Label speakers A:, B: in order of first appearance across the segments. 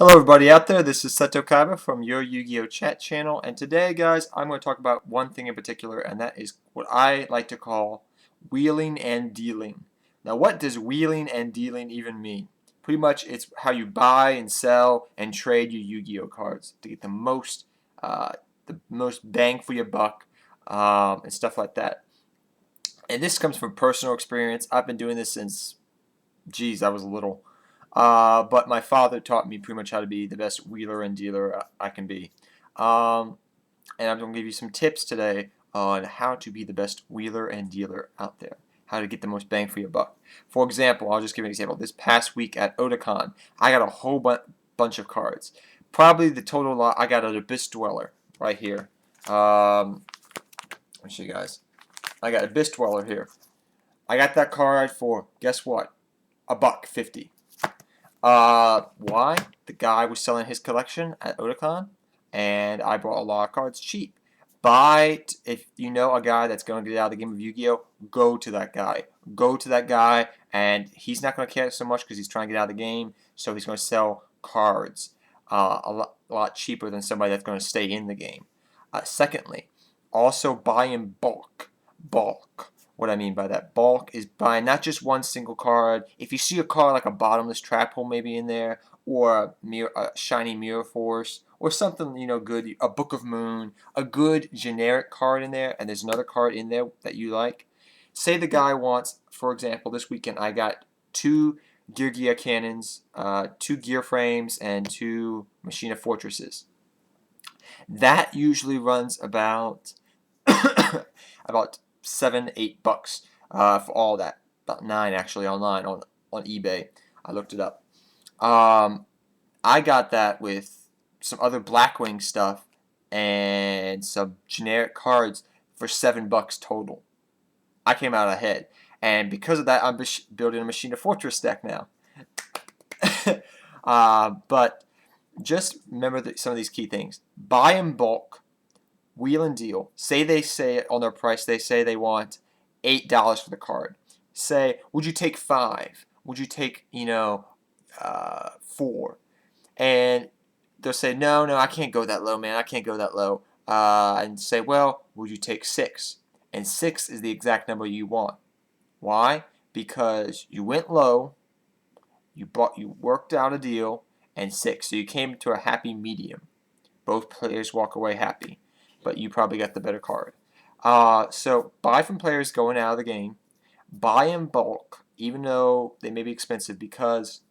A: Hello everybody out there, this is Seto Kaiba from your Yu-Gi-Oh chat channel, and today guys I'm going to talk about one thing in particular, and that is what I like to call wheeling and dealing. Now what does wheeling and dealing even mean? Pretty much it's how you buy and sell and trade your Yu-Gi-Oh cards to get the most bang for your buck, and stuff like that. And this comes from personal experience. I've been doing this since, geez, I was little. But my father taught me pretty much how to be the best wheeler and dealer I can be. Um, and I'm going to give you some tips today on how to be the best wheeler and dealer out there. How to get the most bang for your buck. For example, I'll just give you an example. This past week at Otakon, I got a whole bunch of cards. Probably the total lot, I got an Abyss Dweller right here. Let me show you guys. I got Abyss Dweller here. I got that card for, guess what? $1.50. Why? The guy was selling his collection at Otakon, and I bought a lot of cards cheap. If you know a guy that's going to get out of the game of Yu-Gi-Oh, go to that guy. Go to that guy, and he's not going to care so much because he's trying to get out of the game, so he's going to sell cards a lot cheaper than somebody that's going to stay in the game. Secondly, also buy in bulk. Bulk. What I mean by that, bulk is buying not just one single card. If you see a card like a bottomless trap hole maybe in there, or a shiny mirror force, or something good, a Book of Moon, a good generic card in there, and there's another card in there that you like. Say the guy wants, for example, this weekend I got 2 Gear cannons, 2 gear frames, and 2 Machina Fortresses. That usually runs about about $7-8 for all that. About 9 actually online on eBay. I looked it up. I got that with some other Blackwing stuff and some generic cards for $7 total. I came out ahead, and because of that, I'm building a Machina Fortress deck now. But just remember some of these key things. Buy in bulk. Wheel and deal. Say on their price, they say they want $8 for the card. Say, would you take 5? Would you take 4? And they'll say, no, I can't go that low, man. I can't go that low. And say, well, would you take 6? And 6 is the exact number you want. Why? Because you went low, you worked out a deal, and 6. So you came to a happy medium. Both players walk away happy, but you probably got the better card. So buy from players going out of the game. Buy in bulk, even though they may be expensive, because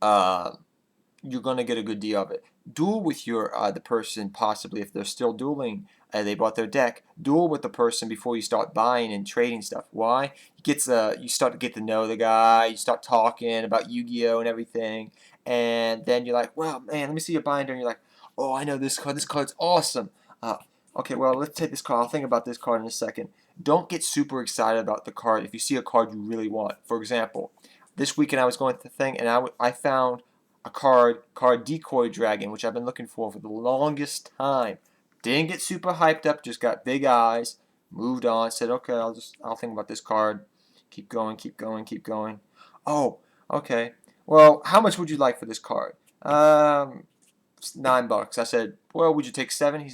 A: you're going to get a good deal of it. Duel with the person, possibly if they're still dueling. They bought their deck. Duel with the person before you start buying and trading stuff. Why? You start to get to know the guy. You start talking about Yu-Gi-Oh and everything, and then you're like, well, man, let me see your binder. And you're like, oh, I know this card. This card's awesome. Okay, well, let's take this card. I'll think about this card in a second. Don't get super excited about the card if you see a card you really want. For example, this weekend I was going through the thing, and I found a card Decoy Dragon, which I've been looking for the longest time. Didn't get super hyped up, just got big eyes, moved on, said, okay, I'll think about this card. Keep going, keep going, keep going. Oh, okay. Well, how much would you like for this card? $9. I said, well, would you take 7?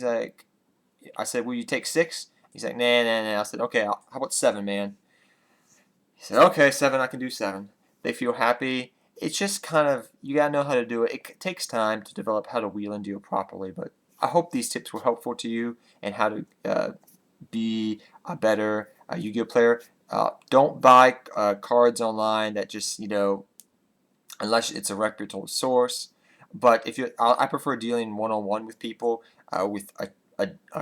A: I said, will you take 6? He's like, nah. I said, okay, how about 7, man? He said, okay, 7, I can do 7. They feel happy. It's just kind of, you gotta know how to do it. It takes time to develop how to wheel and deal properly, but I hope these tips were helpful to you and how to be a better Yu-Gi-Oh player. Don't buy cards online that just, unless it's a reputable source. But I prefer dealing one-on-one with people, with a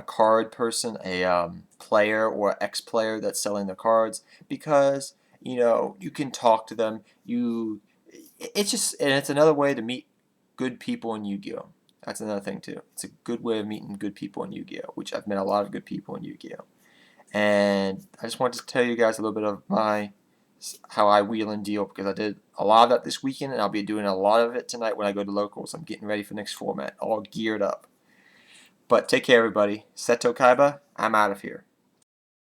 A: card person, a player or ex-player that's selling the cards, because you can talk to them. It's another way to meet good people in Yu-Gi-Oh. That's another thing too. It's a good way of meeting good people in Yu-Gi-Oh, which I've met a lot of good people in Yu-Gi-Oh. And I just wanted to tell you guys a little bit of how I wheel and deal, because I did a lot of that this weekend, and I'll be doing a lot of it tonight when I go to locals. I'm getting ready for the next format, all geared up. But take care, everybody. Seto Kaiba, I'm out of here.